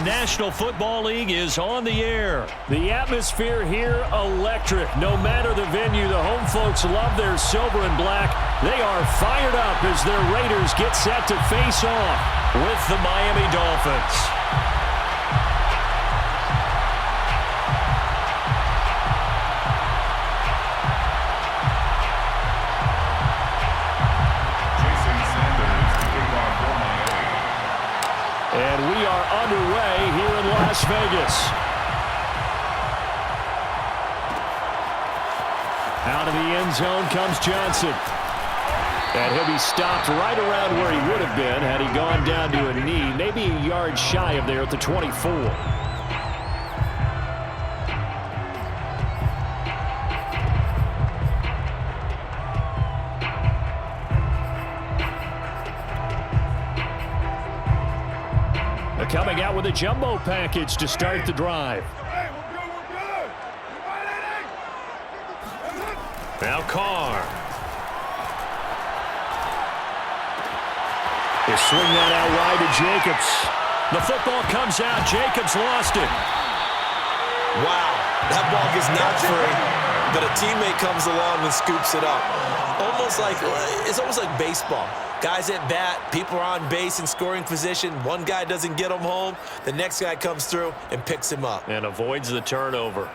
National Football League is on the air. The atmosphere here, electric. No matter the venue, the home folks love their silver and black. They are fired up as their Raiders get set to face off with the Miami Dolphins. And we are underway here in Las Vegas. Out of the end zone comes Johnson. And he'll be stopped right around where he would have been had he gone down to a knee, maybe a yard shy of there at the 24. Coming out with a jumbo package to start the drive. Now Carr. They swing that out wide to Jacobs. The football comes out. Jacobs lost it. Wow, that ball is not free, but a teammate comes along and scoops it up. It's almost like baseball. Guys at bat, people are on base in scoring position. One guy doesn't get him home. The next guy comes through and picks him up. And avoids the turnover.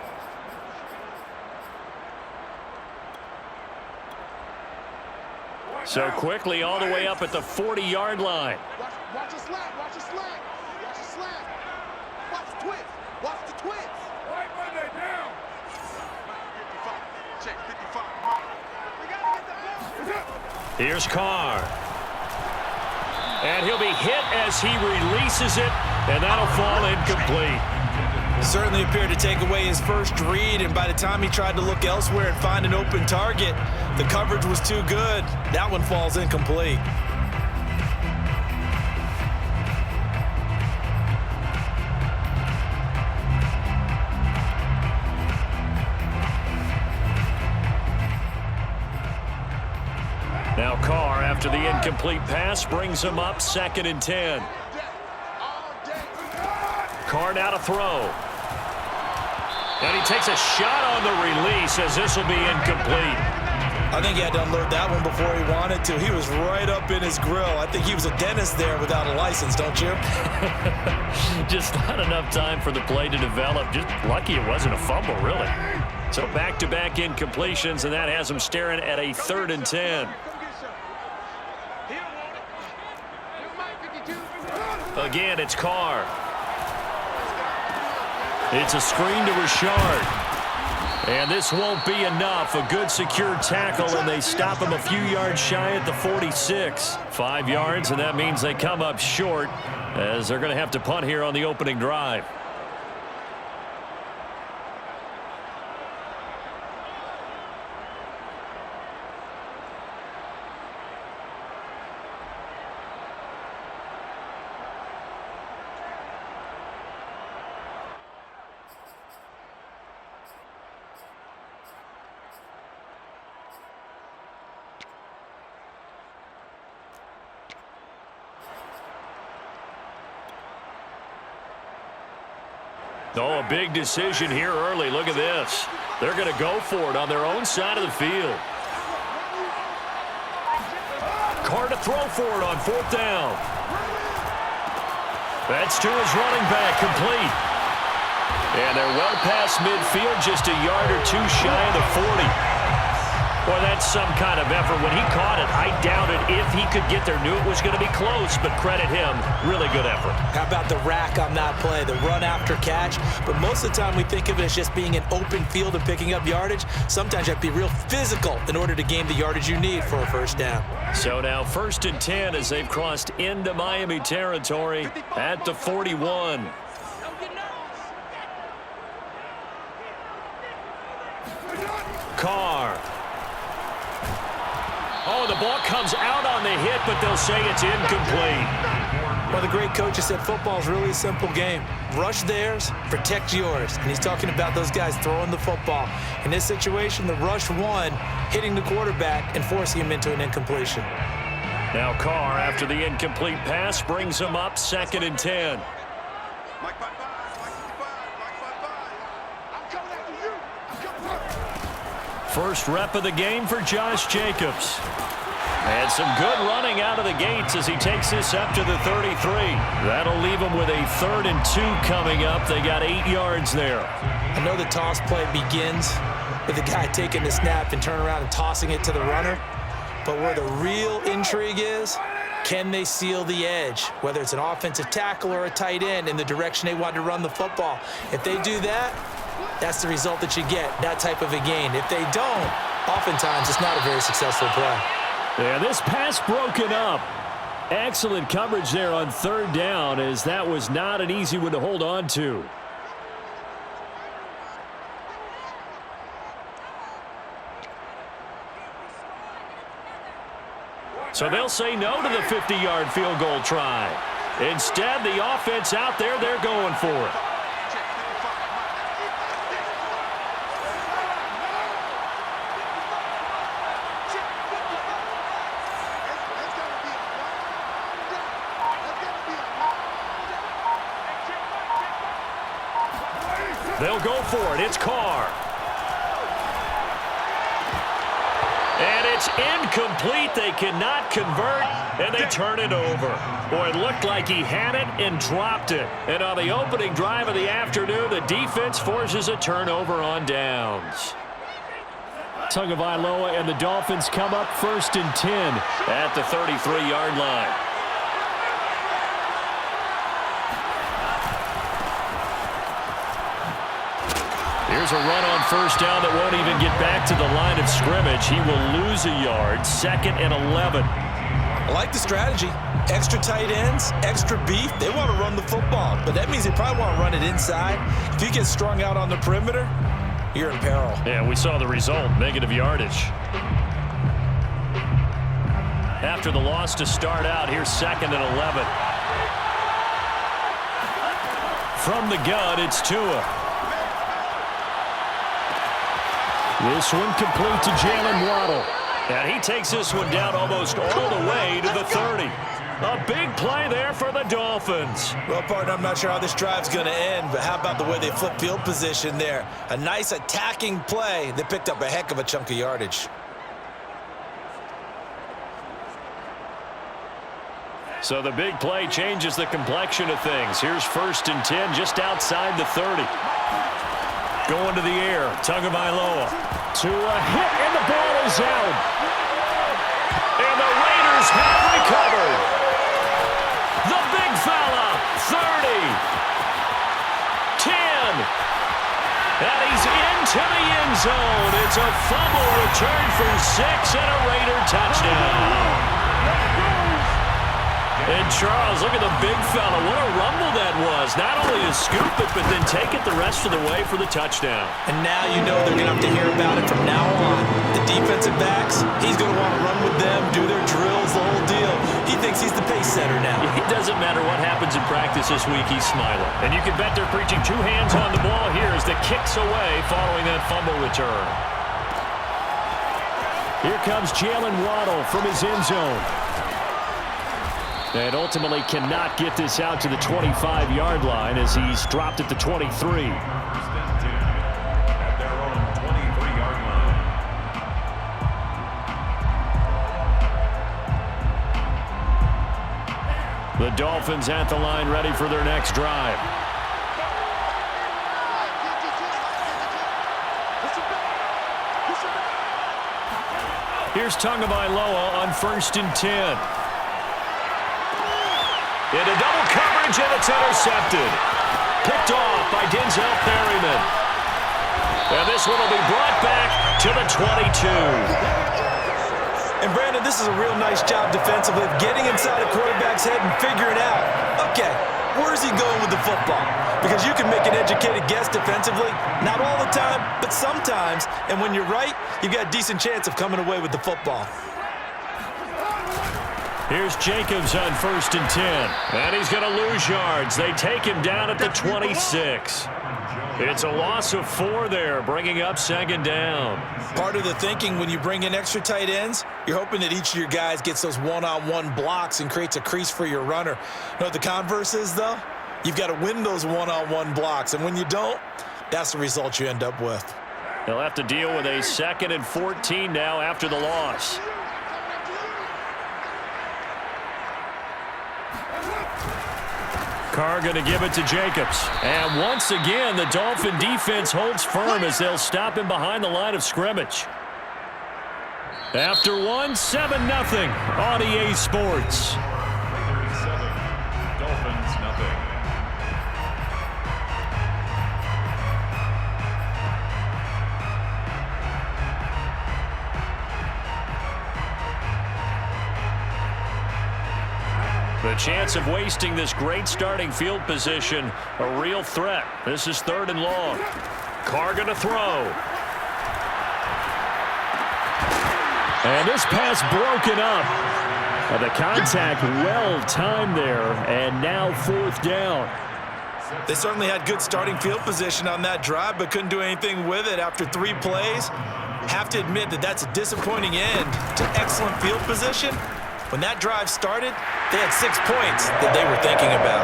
So quickly all the way up at the 40-yard line. Watch the slant. Watch the slant. Watch the slant. Watch the twist. Watch the twist. Right Monday down. 55. Check 55. We got to get the ball. Here's Carr. And he'll be hit as he releases it, and that'll fall incomplete. Certainly appeared to take away his first read, and by the time he tried to look elsewhere and find an open target, the coverage was too good. That one falls incomplete. Now Carr, after the incomplete pass, brings him up 2nd and 10. Carr now to throw. And he takes a shot on the release as this will be incomplete. I think he had to unload that one before he wanted to. He was right up in his grill. I think he was a dentist there without a license, don't you? Just not enough time for the play to develop. Just lucky it wasn't a fumble, really. So back-to-back incompletions, and that has him staring at a 3rd and 10. Again, it's Carr. It's a screen to Richard. And this won't be enough. A good secure tackle, and they stop him a few yards shy at the 46. 5 yards, and that means they come up short as they're going to have to punt here on the opening drive. Oh, a big decision here early. Look at this. They're going to go for it on their own side of the field. Carr to throw for it on 4th down. That's to his running back, complete. And they're well past midfield, just a yard or two shy of the 40. Boy, that's some kind of effort. When he caught it, I doubted if he could get there. Knew it was going to be close, but credit him. Really good effort. How about the rack on that play, the run after catch? But most of the time we think of it as just being an open field and picking up yardage. Sometimes you have to be real physical in order to gain the yardage you need for a first down. So now 1st and 10 as they've crossed into Miami territory at the 41. Carr. Oh, the ball comes out on the hit, but they'll say it's incomplete. Well, the great coach said football is really a simple game. Rush theirs, protect yours. And he's talking about those guys throwing the football. In this situation, the rush won, hitting the quarterback and forcing him into an incompletion. Now Carr, after the incomplete pass, brings him up 2nd and 10. Mike 55, Mike 55, Mike 55. I'm coming after you. I'm coming first. First rep of the game for Josh Jacobs. And some good running out of the gates as he takes this up to the 33. That'll leave him with a 3rd and 2 coming up. They got 8 yards there. I know the toss play begins with the guy taking the snap and turning around and tossing it to the runner. But where the real intrigue is, can they seal the edge, whether it's an offensive tackle or a tight end, in the direction they want to run the football? If they do that, that's the result that you get, that type of a gain. If they don't, oftentimes it's not a very successful play. Yeah, this pass broken up. Excellent coverage there on 3rd down, as that was not an easy one to hold on to. So they'll say no to the 50-yard field goal try. Instead, the offense out there, they're going for it. They'll go for it. It's Carr. And it's incomplete. They cannot convert, and they turn it over. Boy, it looked like he had it and dropped it. And on the opening drive of the afternoon, the defense forces a turnover on downs. Tagovailoa and the Dolphins come up 1st and 10 at the 33-yard line. Here's a run on 1st down that won't even get back to the line of scrimmage. He will lose a yard. 2nd and 11. I like the strategy. Extra tight ends, extra beef. They want to run the football, but that means they probably want to run it inside. If you get strung out on the perimeter, you're in peril. Yeah, we saw the result. Negative yardage. After the loss to start out, here's 2nd and 11. From the gun, it's Tua. This one complete to Jalen Waddle. And he takes this one down almost all the way to the 30. A big play there for the Dolphins. Well, partner, I'm not sure how this drive's going to end, but how about the way they flip field position there? A nice attacking play. They picked up a heck of a chunk of yardage. So the big play changes the complexion of things. Here's 1st and 10 just outside the 30. Going to the air, Tagovailoa to a hit, and the ball is out. And the Raiders have recovered. The big fella, 30, 10, and he's into the end zone. It's a fumble return for 6 and a Raider touchdown. And Charles, look at the big fella. What a rumble that was. Not only to scoop it, but then take it the rest of the way for the touchdown. And now you know they're going to have to hear about it from now on. The defensive backs, he's going to want to run with them, do their drills, the whole deal. He thinks he's the pace setter now. It doesn't matter what happens in practice this week, he's smiling. And you can bet they're preaching 2 hands on the ball here as the kick's away following that fumble return. Here comes Jalen Waddle from his end zone. And ultimately cannot get this out to the 25-yard line as he's dropped at the 23. At their own 23-yard line. The Dolphins at the line ready for their next drive. Here's Tagovailoa on 1st and 10. Into double coverage, and it's intercepted. Picked off by Denzel Perryman. And this one will be brought back to the 22. And Brandon, this is a real nice job defensively of getting inside a quarterback's head and figuring out, okay, where's he going with the football? Because you can make an educated guess defensively, not all the time, but sometimes. And when you're right, you've got a decent chance of coming away with the football. Here's Jacobs on 1st and 10. And he's going to lose yards. They take him down at the 26. It's a loss of 4 there, bringing up 2nd down. Part of the thinking when you bring in extra tight ends, you're hoping that each of your guys gets those one-on-one blocks and creates a crease for your runner. You know what the converse is, though? You've got to win those one-on-one blocks, and when you don't, that's the result you end up with. They'll have to deal with a 2nd and 14 now after the loss. Carr going to give it to Jacobs. And once again, the Dolphin defense holds firm as they'll stop him behind the line of scrimmage. After one, 7-0 on EA Sports. 37, Dolphins, nothing. The chance of wasting this great starting field position, a real threat. This is 3rd and long. Carr going to throw. And this pass broken up. The contact well timed there, and now 4th down. They certainly had good starting field position on that drive, but couldn't do anything with it after 3 plays. Have to admit that that's a disappointing end to excellent field position. When that drive started, they had 6 points that they were thinking about.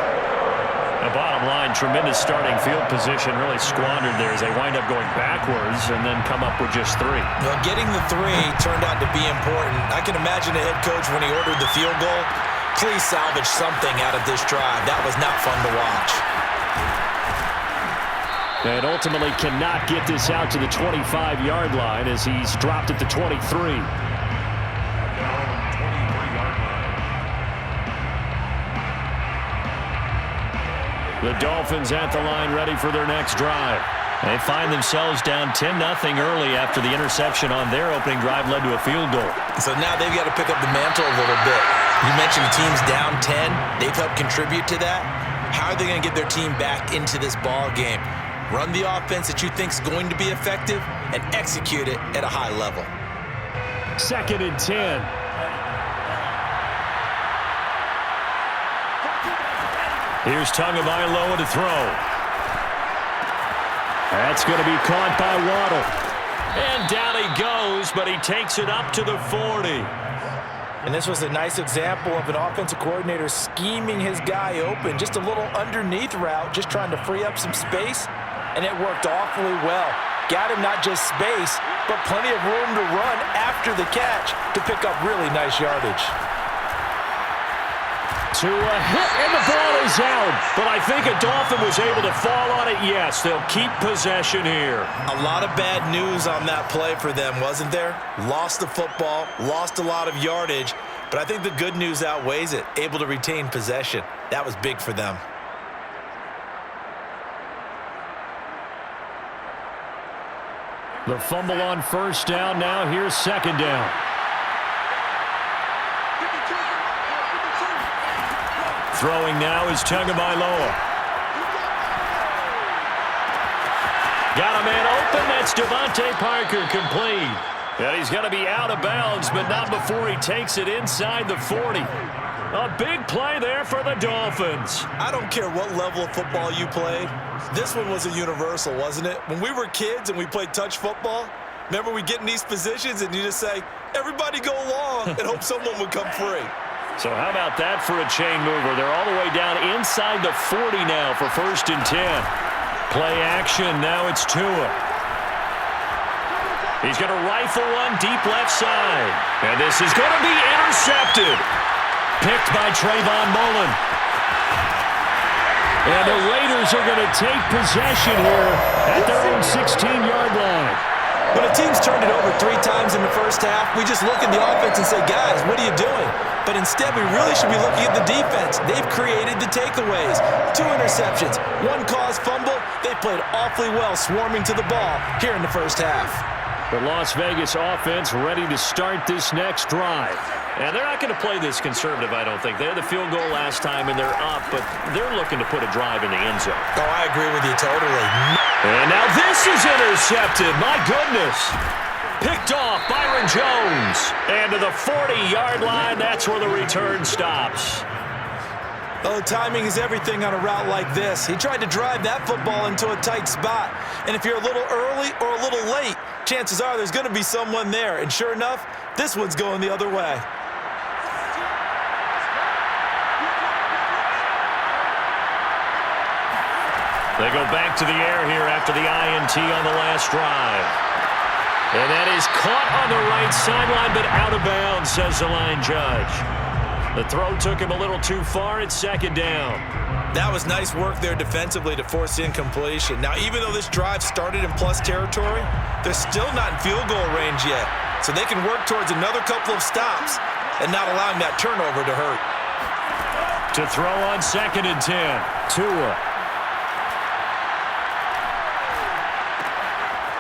The bottom line, tremendous starting field position, really squandered there as they wind up going backwards and then come up with just 3. Well, getting the 3 turned out to be important. I can imagine the head coach when he ordered the field goal, please salvage something out of this drive. That was not fun to watch. And ultimately cannot get this out to the 25-yard line as he's dropped at the 23. The Dolphins at the line ready for their next drive. They find themselves down 10-0 early after the interception on their opening drive led to a field goal. So now they've got to pick up the mantle a little bit. You mentioned the team's down 10. They've helped contribute to that. How are they going to get their team back into this ball game? Run the offense that you think is going to be effective and execute it at a high level. 2nd and 10. Here's Tagovailoa to throw. That's going to be caught by Waddle. And down he goes, but he takes it up to the 40. And this was a nice example of an offensive coordinator scheming his guy open. Just a little underneath route, just trying to free up some space, and it worked awfully well. Got him not just space, but plenty of room to run after the catch to pick up really nice yardage. To a hit, and the ball is out. But I think a Dolphin was able to fall on it. Yes, they'll keep possession here. A lot of bad news on that play for them, wasn't there? Lost the football, lost a lot of yardage, but I think the good news outweighs it. Able to retain possession. That was big for them. The fumble on 1st down. Now here's 2nd down. Throwing now is Tagovailoa. Got a man open. That's Devontae Parker, complete. And he's going to be out of bounds, but not before he takes it inside the 40. A big play there for the Dolphins. I don't care what level of football you played. This one was a universal, wasn't it? When we were kids and we played touch football, remember we get in these positions and you just say, everybody go along and hope someone would come free. So how about that for a chain mover? They're all the way down inside the 40 now for 1st and 10. Play action. Now it's Tua. He's going to rifle one deep left side. And this is going to be intercepted. Picked by Trayvon Mullen. And the Raiders are going to take possession here at their own 16-yard line. When a team's turned it over 3 times in the first half, we just look at the offense and say, guys, what are you doing? But instead, we really should be looking at the defense. They've created the takeaways. 2 interceptions, 1 caused fumble. They played awfully well swarming to the ball here in the first half. The Las Vegas offense ready to start this next drive. And they're not going to play this conservative, I don't think. They had the field goal last time, and they're up, but they're looking to put a drive in the end zone. Oh, I agree with you totally. And now this is intercepted. My goodness. Picked off Byron Jones. And to the 40-yard line, that's where the return stops. Oh, timing is everything on a route like this. He tried to drive that football into a tight spot. And if you're a little early or a little late, chances are there's going to be someone there. And sure enough, this one's going the other way. They go back to the air here after the INT on the last drive. And that is caught on the right sideline, but out of bounds, says the line judge. The throw took him a little too far. It's second down. That was nice work there defensively to force incompletion. Now, even though this drive started in plus territory, they're still not in field goal range yet. So they can work towards another couple of stops and not allowing that turnover to hurt. To throw on 2nd and 10. Tua.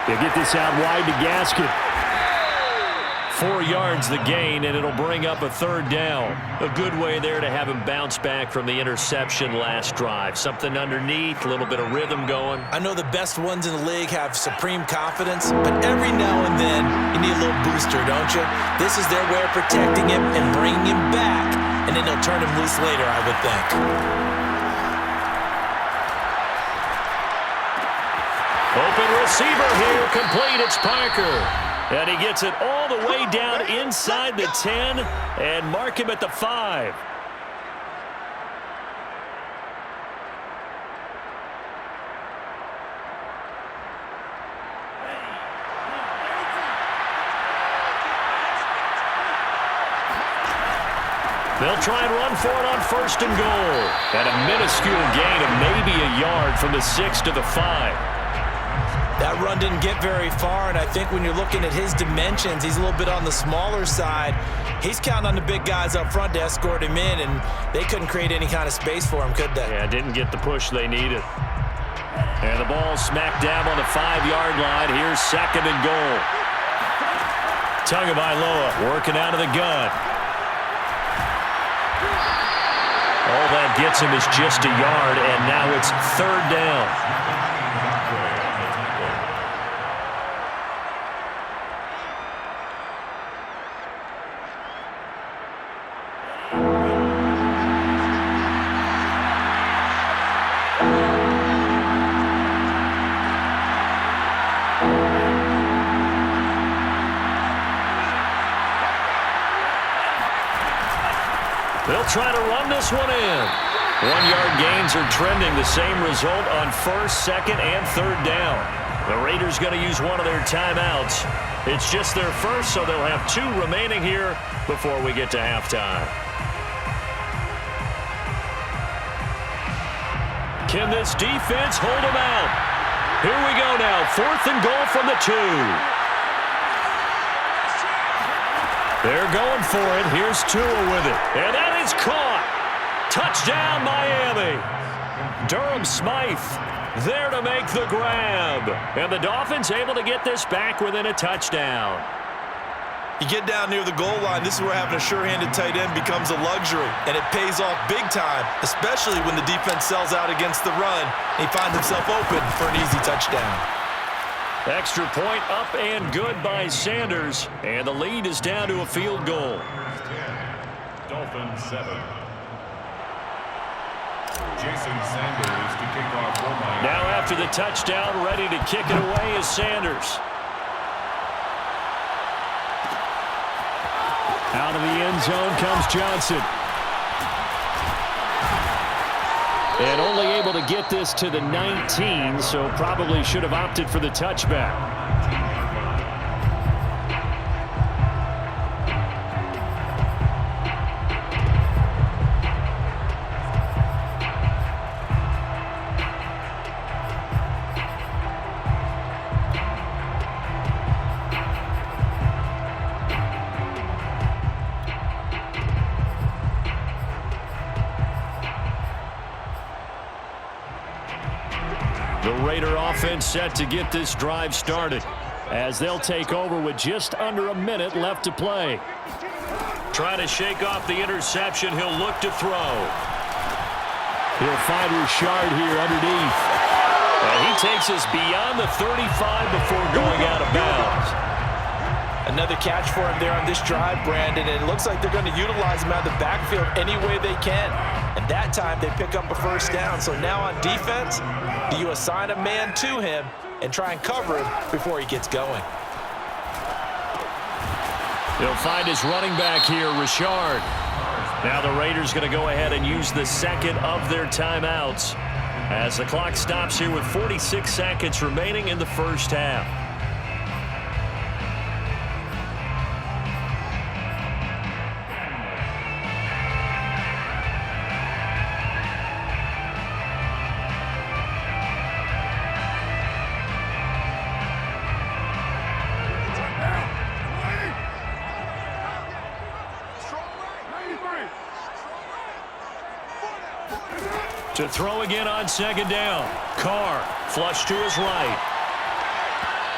They get this out wide to Gaskin. 4 yards the gain, and it'll bring up a 3rd down. A good way there to have him bounce back from the interception last drive. Something underneath, a little bit of rhythm going. I know the best ones in the league have supreme confidence, but every now and then you need a little booster, don't you? This is their way of protecting him and bringing him back, and then they'll turn him loose later, I would think. Open receiver here, complete. It's Parker. And he gets it all the way down inside the 10 and mark him at the 5. They'll try and run for it on 1st and goal. And a minuscule gain of maybe a yard from the 6 to the 5. That run didn't get very far, and I think when you're looking at his dimensions, he's a little bit on the smaller side. He's counting on the big guys up front to escort him in, and they couldn't create any kind of space for him, could they? Yeah, didn't get the push they needed. And the ball smacked down on the 5-yard line. Here's 2nd and goal. Tagovailoa working out of the gun. All that gets him is just a yard, and now it's 3rd down. They'll try to run this one in. 1-yard gains are trending. The same result on 1st, 2nd, and 3rd down. The Raiders going to use one of their timeouts. It's just their first, so they'll have 2 remaining here before we get to halftime. Can this defense hold them out? Here we go now. 4th and goal from the 2. They're going for it. Here's Tua with it. And that is caught. Touchdown, Miami. Durham Smythe there to make the grab. And the Dolphins able to get this back within a touchdown. You get down near the goal line, this is where having a sure-handed tight end becomes a luxury, and it pays off big time, especially when the defense sells out against the run, and he finds himself open for an easy touchdown. Extra point up and good by Sanders, and the lead is down to a field goal. Dolphins 7. Jason Sanders to kick off for Miami. Now after the touchdown, ready to kick it away is Sanders. Out of the end zone comes Johnson. And only able to get this to the 19, so probably should have opted for the touchback. The Raider offense set to get this drive started as they'll take over with just under a minute left to play. Trying to shake off the interception. He'll look to throw. He'll find Richard here underneath. And he takes us beyond the 35 before going out of bounds. Another catch for him there on this drive, Brandon, and it looks like they're going to utilize him out of the backfield any way they can. And that time they pick up a first down. So now on defense, do you assign a man to him and try and cover him before he gets going? He'll find his running back here, Richard. Now the Raiders going to go ahead and use the second of their timeouts. as the clock stops here with 46 seconds remaining in the first half. To throw again on second down. Carr, flush to his right.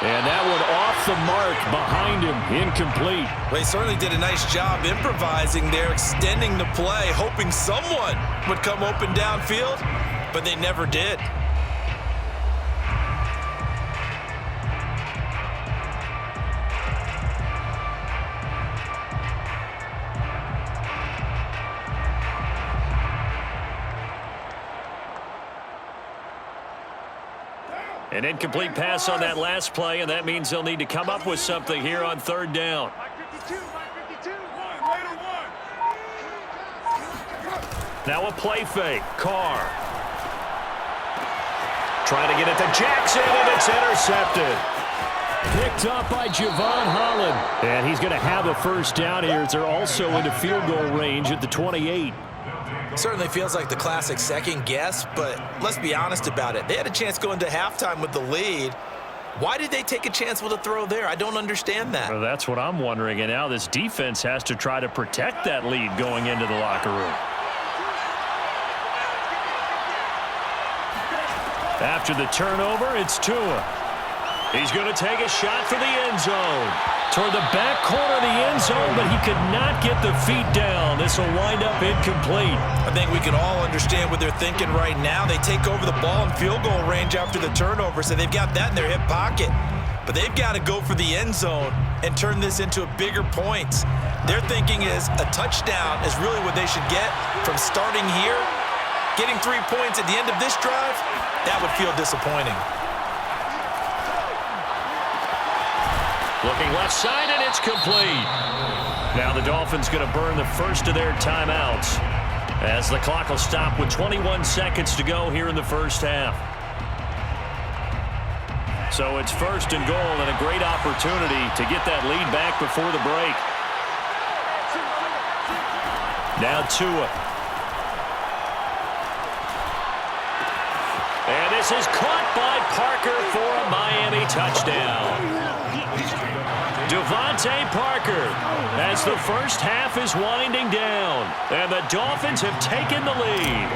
And that one off the mark behind him, incomplete. Well, he certainly did a nice job improvising there, extending the play, hoping someone would come open downfield, but they never did. An incomplete pass on that last play, and that means they'll need to come up with something here on third down. Now a play fake. Carr. Trying to get it to Jackson, and it's intercepted. Picked up by Javon Holland. And he's going to have a first down here as they're also into field goal range at the 28. Certainly feels like the classic second guess, but let's be honest about it. They had a chance going to halftime with the lead. Why did they take a chance with a throw there? I don't understand that. Well, that's what I'm wondering, and now this defense has to try to protect that lead going into the locker room. After the turnover, it's Tua. He's going to take a shot for the end zone. Toward the back corner of the end zone, but he could not get the feet down. This will wind up incomplete. I think we can all understand what they're thinking right now. They take over the ball in field goal range after the turnover, so they've got that in their hip pocket. But they've got to go for the end zone and turn this into a bigger points. Their thinking is a touchdown is really what they should get from starting here. Getting 3 points at the end of this drive, that would feel disappointing. Looking left side, and it's complete. Now the Dolphins going to burn the first of their timeouts as the clock will stop with 21 seconds to go here in the first half. So it's first and goal and a great opportunity to get that lead back before the break. Now Tua. And this is caught by Parker for a Miami touchdown. Devontae Parker as the first half is winding down, and the Dolphins have taken the lead.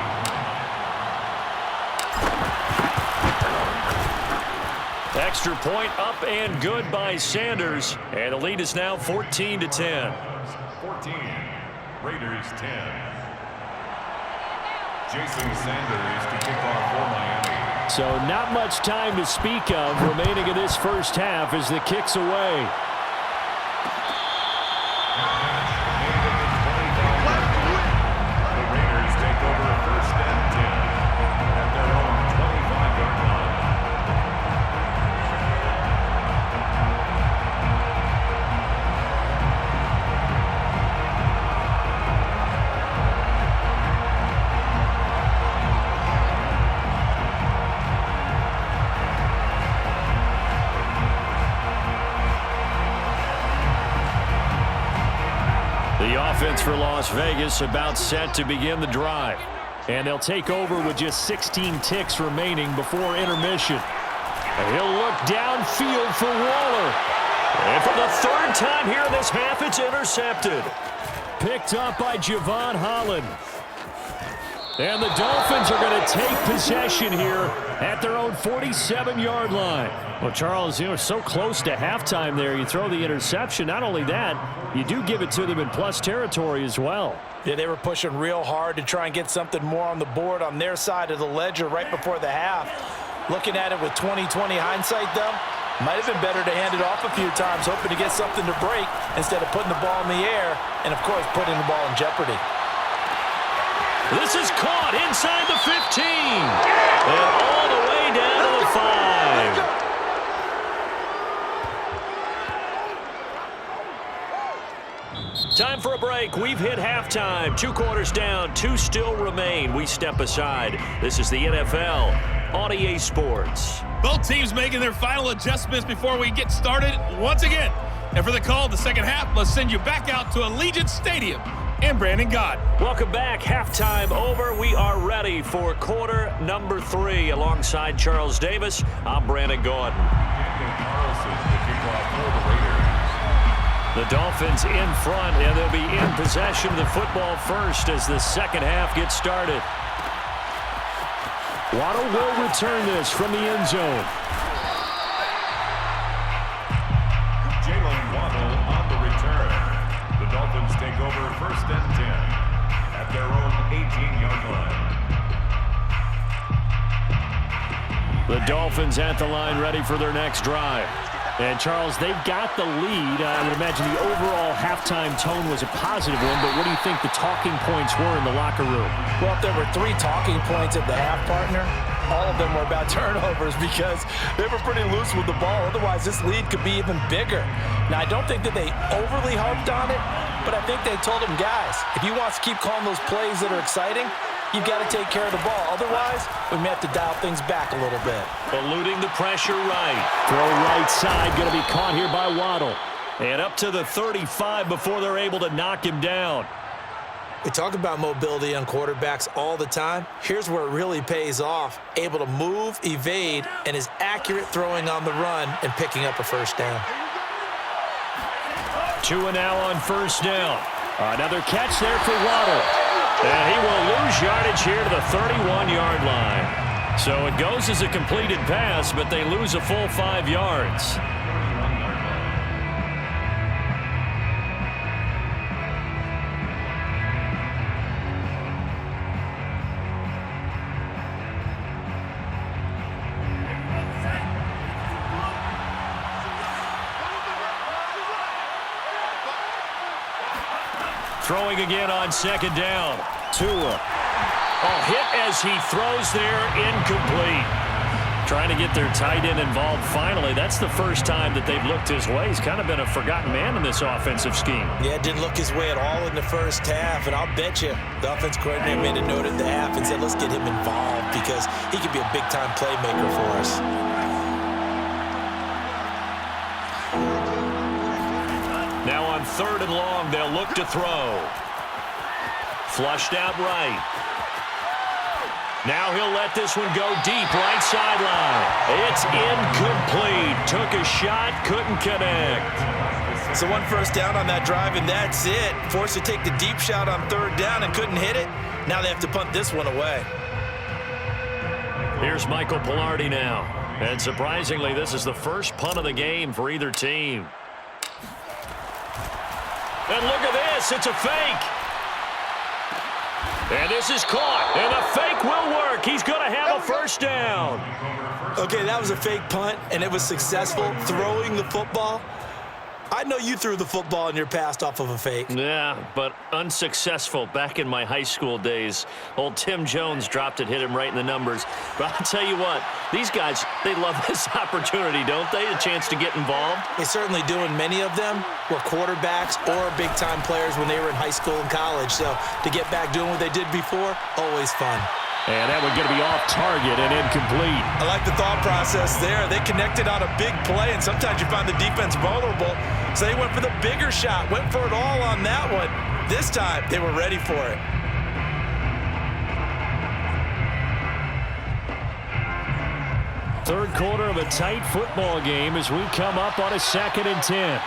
Extra point up and good by Sanders, and the lead is now 14-10. 14, Raiders 10. Jason Sanders to kick off for Miami. So not much time to speak of remaining in this first half as the kick's away. The Raiders take over first and 10 at their own 25-yard line. The offense for Las Vegas about set to begin the drive. And they'll take over with just 16 ticks remaining before intermission. And he'll look downfield for Waller. And for the third time here in this half, it's intercepted. Picked up by Javon Holland. And the Dolphins are going to take possession here at their own 47-yard line. Well, Charles, you know, so close to halftime there. You throw the interception. Not only that, you do give it to them in plus territory as well. Yeah, they were pushing real hard to try and get something more on the board on their side of the ledger right before the half. Looking at it with 20/20 hindsight, though, might have been better to hand it off a few times, hoping to get something to break instead of putting the ball in the air and, of course, putting the ball in jeopardy. This is caught inside the 15. And all the way down to the 5. Time for a break. We've hit halftime. 2 quarters down, 2 still remain. We step aside. This is the NFL on EA Sports. Both teams making their final adjustments before we get started once again. And for the call of the second half, let's send you back out to Allegiant Stadium in Brandon Gott. Welcome back. Halftime over. We are ready for quarter number 3. Alongside Charles Davis, I'm Brandon Gordon. The Dolphins in front, and they'll be in possession of the football first as the second half gets started. Waddle will return this from the end zone. On the return, the Dolphins take over 1st and 10 at their own 18-yard line. The Dolphins at the line, ready for their next drive. And, Charles, they've got the lead. I would imagine the overall halftime tone was a positive one, but what do you think the talking points were in the locker room? Well, if there were 3 talking points at the half, partner, all of them were about turnovers because they were pretty loose with the ball. Otherwise, this lead could be even bigger. Now, I don't think that they overly harped on it, but I think they told them, guys, if you want to keep calling those plays that are exciting, you've got to take care of the ball. Otherwise, we may have to dial things back a little bit. Eluding the pressure right. Throw right side, going to be caught here by Waddle. And up to the 35 before they're able to knock him down. We talk about mobility on quarterbacks all the time. Here's where it really pays off. Able to move, evade, and is accurate throwing on the run and picking up a first down. 2 and now on first down. Another catch there for Waddle. And he will lose yardage here to the 31-yard line. So it goes as a completed pass, but they lose a full 5 yards. Throwing again on second down. Tua. Hit as he throws there, incomplete. Trying to get their tight end involved finally. That's the first time that they've looked his way. He's kind of been a forgotten man in this offensive scheme. Yeah, didn't look his way at all in the first half, and I'll bet you the offense coordinator made a note at the half and said, let's get him involved because he could be a big-time playmaker for us. Now on 3rd and long, they'll look to throw. Flushed out right. Now he'll let this one go deep, right sideline. It's incomplete. Took a shot, couldn't connect. So 1 first down on that drive, and that's it. Forced to take the deep shot on 3rd down and couldn't hit it. Now they have to punt this one away. Here's Michael Pilardi now. And surprisingly, this is the first punt of the game for either team. And look at this, it's a fake. And this is caught, and the fake will work. He's going to have a first down. Okay, that was a fake punt, and it was successful throwing the football. I know you threw the football in your past off of a fake. Yeah, but unsuccessful back in my high school days. Old Tim Jones dropped it, hit him right in the numbers. But I'll tell you what, these guys, they love this opportunity, don't they? A chance to get involved. They certainly do, and many of them were quarterbacks or big-time players when they were in high school and college. So to get back doing what they did before, always fun. And that one's going to be off target and incomplete. I like the thought process there. They connected on a big play, and sometimes you find the defense vulnerable. So they went for the bigger shot, went for it all on that one. This time, they were ready for it. Third quarter of a tight football game as we come up on a 2nd and 10.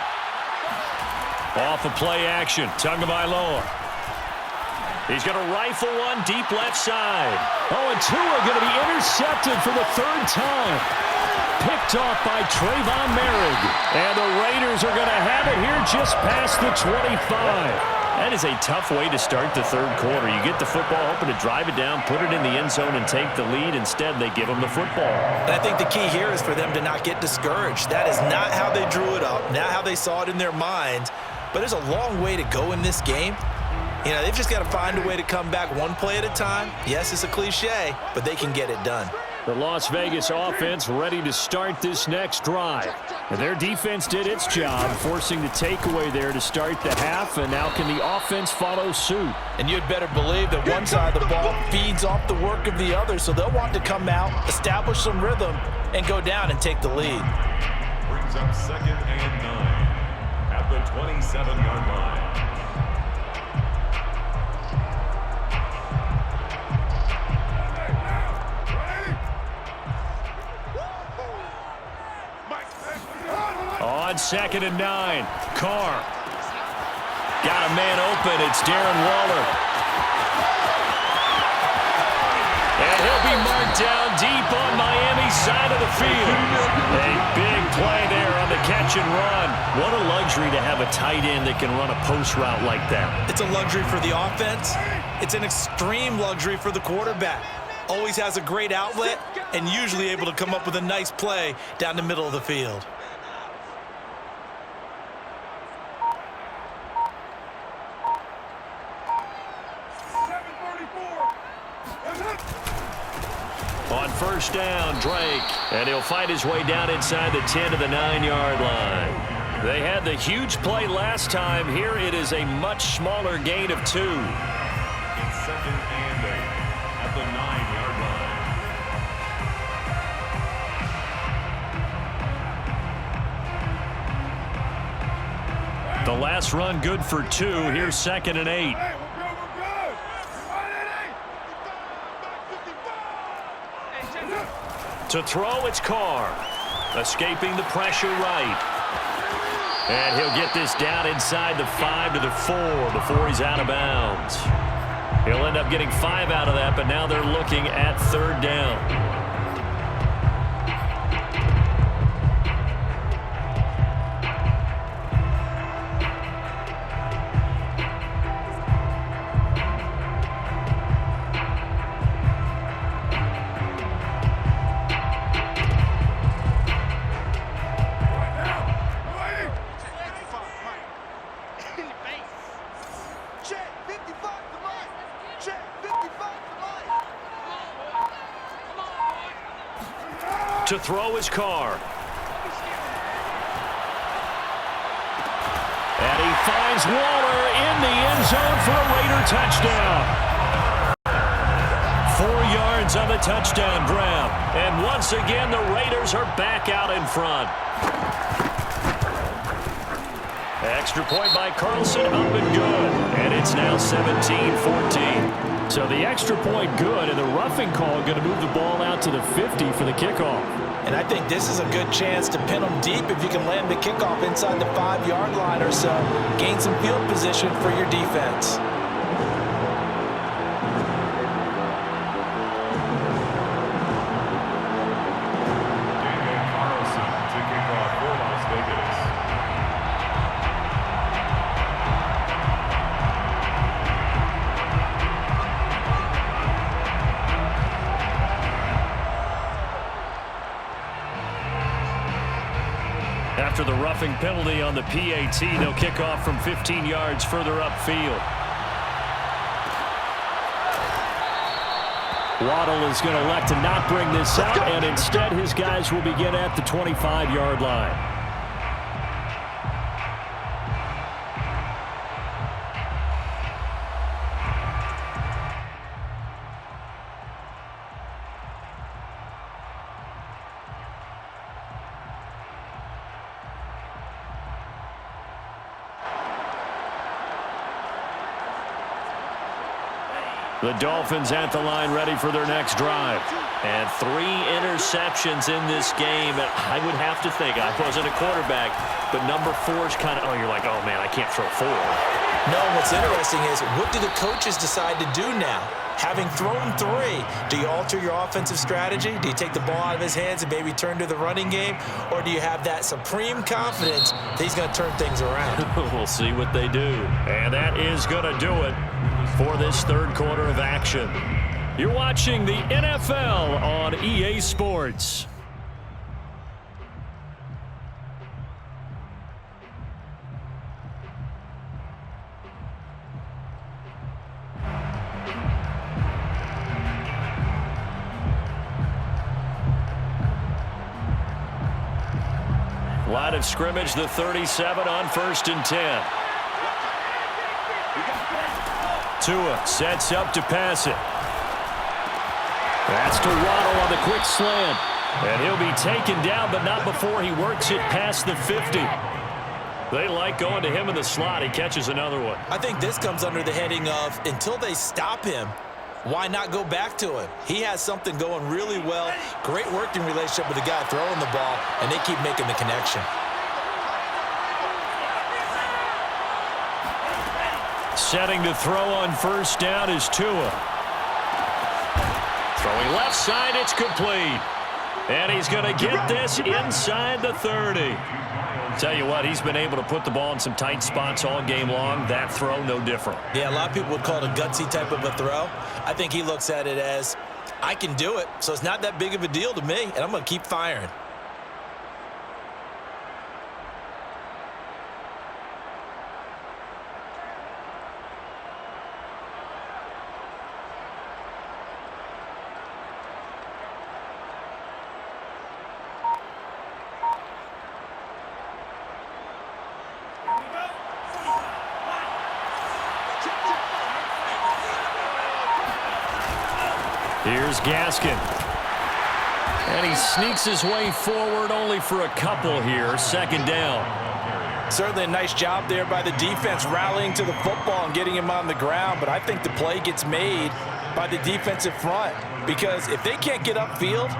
Off of play action, Tagovailoa. He's going to rifle one deep left side. Oh, and Tua going to be intercepted for the 3rd time. Picked off by Trayvon Merrick. And the Raiders are going to have it here just past the 25. That is a tough way to start the 3rd quarter. You get the football, hoping to drive it down, put it in the end zone, and take the lead. Instead, they give them the football. And I think the key here is for them to not get discouraged. That is not how they drew it up, not how they saw it in their minds. But there's a long way to go in this game. You know, they've just got to find a way to come back one play at a time. Yes, it's a cliche, but they can get it done. The Las Vegas offense ready to start this next drive. And their defense did its job, forcing the takeaway there to start the half, and now can the offense follow suit? And you'd better believe that one side of the ball feeds off the work of the other, so they'll want to come out, establish some rhythm, and go down and take the lead. Brings up 2nd and 9 at the 27-yard line. On 2nd and 9, Carr. Got a man open. It's Darren Waller. And he'll be marked down deep on Miami's side of the field. A big play there on the catch and run. What a luxury to have a tight end that can run a post route like that. It's a luxury for the offense. It's an extreme luxury for the quarterback. Always has a great outlet and usually able to come up with a nice play down the middle of the field. On 1st down, Drake. And he'll fight his way down inside the 10 to the 9-yard line. They had the huge play last time. Here it is a much smaller gain of 2. It's 2nd and 8 at the 9-yard line. The last run good for 2. Here's 2nd and 8. To throw, it's Carr. Escaping the pressure right. And he'll get this down inside the 5 to the 4 before he's out of bounds. He'll end up getting 5 out of that, but now they're looking at 3rd down. To throw his Carr. And he finds Waller in the end zone for a Raider touchdown. 4 yards on the touchdown grab. And once again, the Raiders are back out in front. Extra point by Carlson, up and good. And it's now 17-14. So the extra point good, and the roughing call going to move the ball out to the 50 for the kickoff. And I think this is a good chance to pin them deep if you can land the kickoff inside the 5-yard line or so. Gain some field position for your defense. Carlson to kick off for Las Vegas. After the roughing penalty on the PAT, they'll kick off from 15 yards further upfield. Waddle is going to elect to not bring this out, and instead his guys will begin at the 25-yard line. The Dolphins at the line ready for their next drive. And 3 interceptions in this game. And I would have to think, I wasn't a quarterback, but number 4 is kind of, oh, you're like, oh, man, I can't throw 4. No, what's interesting is, what do the coaches decide to do now? Having thrown 3, do you alter your offensive strategy? Do you take the ball out of his hands and maybe turn to the running game? Or do you have that supreme confidence that he's going to turn things around? We'll see what they do. And that is going to do it for this third quarter of action. You're watching the NFL on EA Sports. Line of scrimmage, the 37 on 1st and 10. Tua sets up to pass it. That's to Waddle on the quick slant. And he'll be taken down, but not before he works it past the 50. They like going to him in the slot. He catches another one. I think this comes under the heading of, until they stop him, why not go back to him? He has something going really well. Great working relationship with the guy throwing the ball, and they keep making the connection. Setting to throw on 1st down is Tua. Throwing left side, it's complete. And he's going to get this inside the 30. Tell you what, he's been able to put the ball in some tight spots all game long. That throw, no different. Yeah, a lot of people would call it a gutsy type of a throw. I think he looks at it as, I can do it, so it's not that big of a deal to me, and I'm going to keep firing. Here's Gaskin. And he sneaks his way forward only for a couple here. 2nd down. Certainly a nice job there by the defense rallying to the football and getting him on the ground, but I think the play gets made by the defensive front because if they can't get upfield,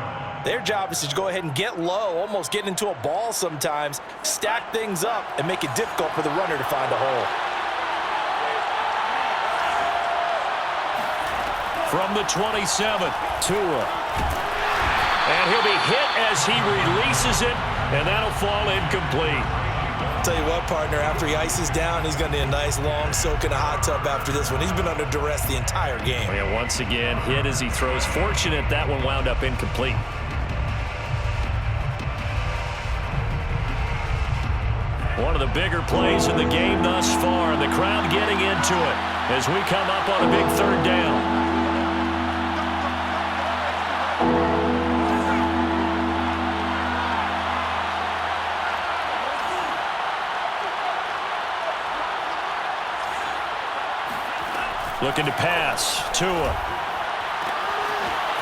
their job is to go ahead and get low, almost get into a ball sometimes, stack things up, and make it difficult for the runner to find a hole. From the 27, Tua. And he'll be hit as he releases it, and that'll fall incomplete. Tell you what, partner, after he ices down, he's going to need a nice long soak in a hot tub after this one. He's been under duress the entire game. And once again, hit as he throws. Fortunate that one wound up incomplete. One of the bigger plays in the game thus far, and the crowd getting into it as we come up on a big 3rd down. Looking to pass. Tua.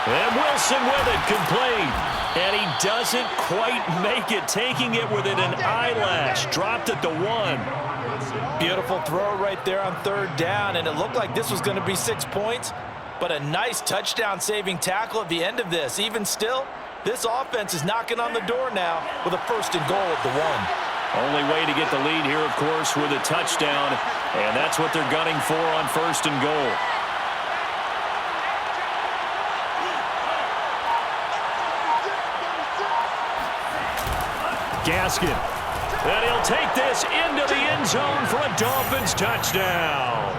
And Wilson with it, complete. And he doesn't quite make it, taking it within an eyelash. Dropped at the 1. Beautiful throw right there on 3rd down, and it looked like this was going to be 6 points, but a nice touchdown-saving tackle at the end of this. Even still, this offense is knocking on the door now with a 1st and goal at the 1. Only way to get the lead here, of course, with a touchdown, and that's what they're gunning for on 1st and goal. Gaskin. And he'll take this into the end zone for a Dolphins touchdown.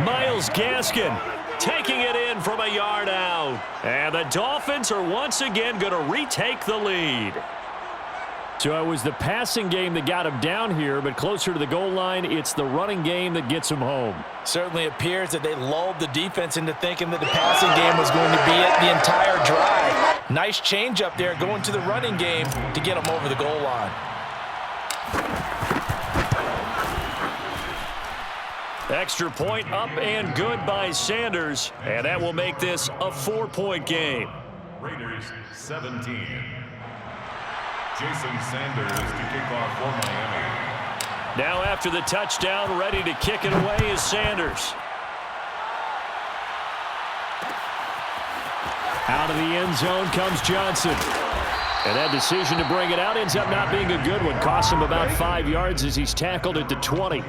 Myles Gaskin taking it in from a yard out. And the Dolphins are once again going to retake the lead. So it was the passing game that got him down here, but closer to the goal line, it's the running game that gets him home. Certainly appears that they lulled the defense into thinking that the passing game was going to be it the entire drive. Nice change up there going to the running game to get him over the goal line. Extra point up and good by Sanders, and that will make this a 4-point game. Raiders 17. Jason Sanders to kick off for Miami. Now after the touchdown, ready to kick it away is Sanders. Out of the end zone comes Johnson. And that decision to bring it out ends up not being a good one. Costs him about 5 yards as he's tackled at the 20.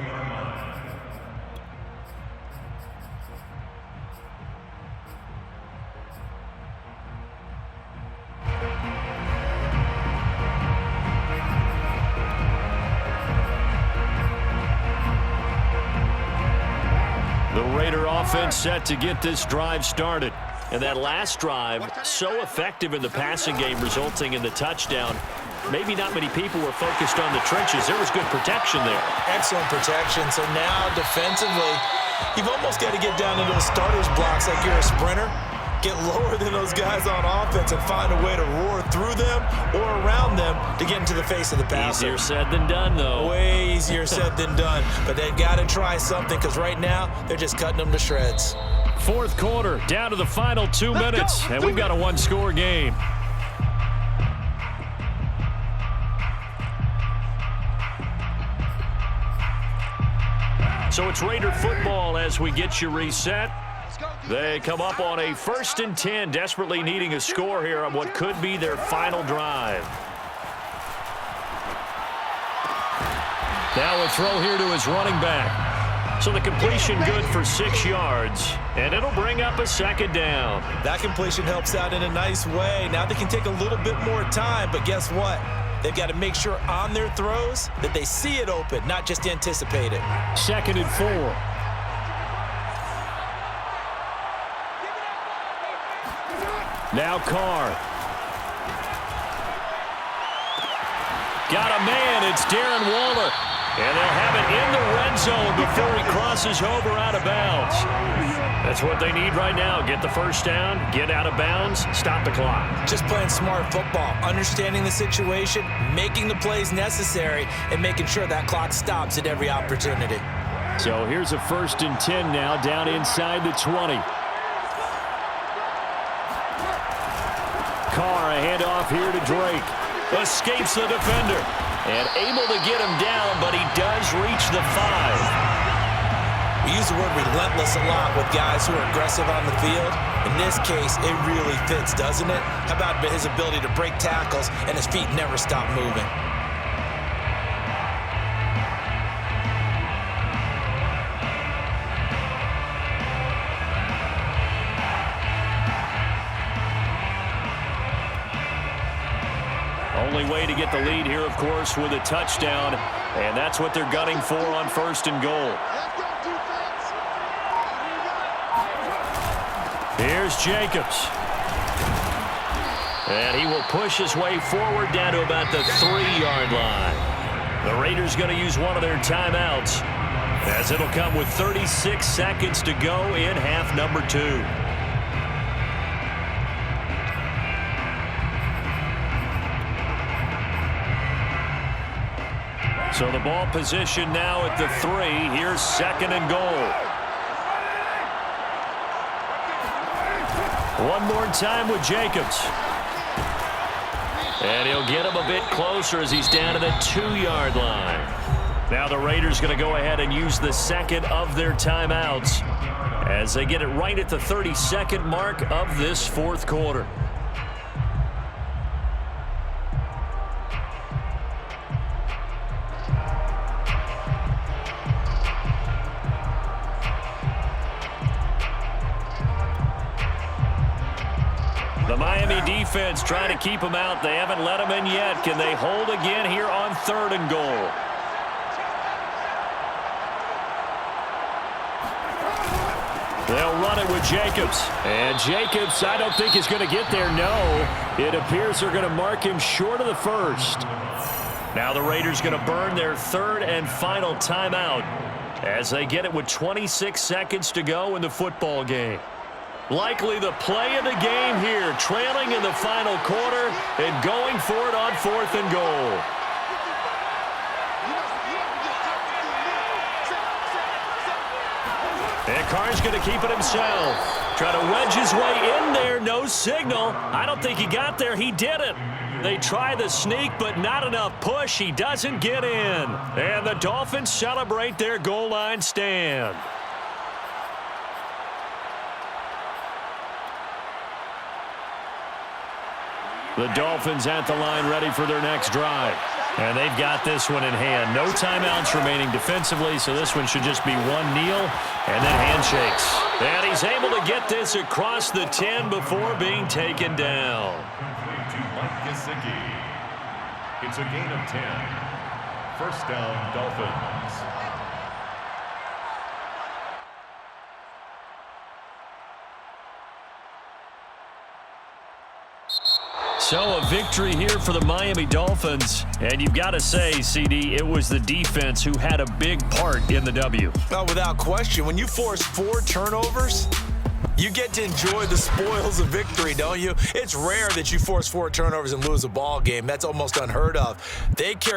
The Raider offense set to get this drive started. And that last drive, so effective in the passing game, resulting in the touchdown. Maybe not many people were focused on the trenches. There was good protection there. Excellent protection. So now defensively, you've almost got to get down into those starters blocks like you're a sprinter get lower than those guys on offense and find a way to roar through them or around them to get into the face of the passer. Easier said than done, though. Way easier said than done. But they've got to try something because right now they're just cutting them to shreds. Fourth quarter, down to the final 2 minutes, and we've got a one-score game. So it's Raider football as we get you reset. They come up on a 1st and 10, desperately needing a score here on what could be their final drive. Now a throw here to his running back. So the completion good for 6 yards, and it'll bring up a 2nd down. That completion helps out in a nice way. Now they can take a little bit more time, but guess what? They've got to make sure on their throws that they see it open, not just anticipate it. 2nd and 4. Now Carr. Got a man. It's Darren Waller. And they'll have it in the red zone before he crosses over out of bounds. That's what they need right now. Get the first down, get out of bounds, stop the clock. Just playing smart football, understanding the situation, making the plays necessary, and making sure that clock stops at every opportunity. So here's a 1st and 10 now, down inside the 20. Carr, a handoff here to Drake. Escapes the defender. And able to get him down, but he does reach the 5. We use the word relentless a lot with guys who are aggressive on the field. In this case, it really fits, doesn't it? How about his ability to break tackles and his feet never stop moving? Only way to get the lead here, of course, with a touchdown, and that's what they're gunning for on 1st and goal. Here's Jacobs. And he will push his way forward down to about the 3-yard line. The Raiders going to use one of their timeouts, as it'll come with 36 seconds to go in half number 2. So the ball position now at the 3. Here's 2nd and goal. One more time with Jacobs. And he'll get him a bit closer as he's down to the 2-yard line. Now the Raiders going to go ahead and use the 2nd of their timeouts as they get it right at the 32nd mark of this 4th quarter. The Miami defense trying to keep them out. They haven't let them in yet. Can they hold again here on 3rd and goal? They'll run it with Jacobs. And Jacobs, I don't think is going to get there. No, it appears they're going to mark him short of the 1st. Now the Raiders going to burn their 3rd and final timeout as they get it with 26 seconds to go in the football game. Likely the play of the game here, trailing in the final quarter and going for it on 4th and goal. And Carr's going to keep it himself. Try to wedge his way in there, no signal. I don't think he got there, he didn't. They try the sneak, but not enough push. He doesn't get in. And the Dolphins celebrate their goal line stand. The Dolphins at the line ready for their next drive. And they've got this one in hand. No timeouts remaining defensively, so this one should just be one kneel and then handshakes. And he's able to get this across the 10 before being taken down. To Mike Gesicki. It's a gain of 10. 1st down, Dolphins. So a victory here for the Miami Dolphins. And you've got to say, CD, it was the defense who had a big part in the W. Well, without question, when you force 4 turnovers, You get to enjoy the spoils of victory, don't you? It's rare that you force 4 turnovers and lose a ball game. That's almost unheard of. They carry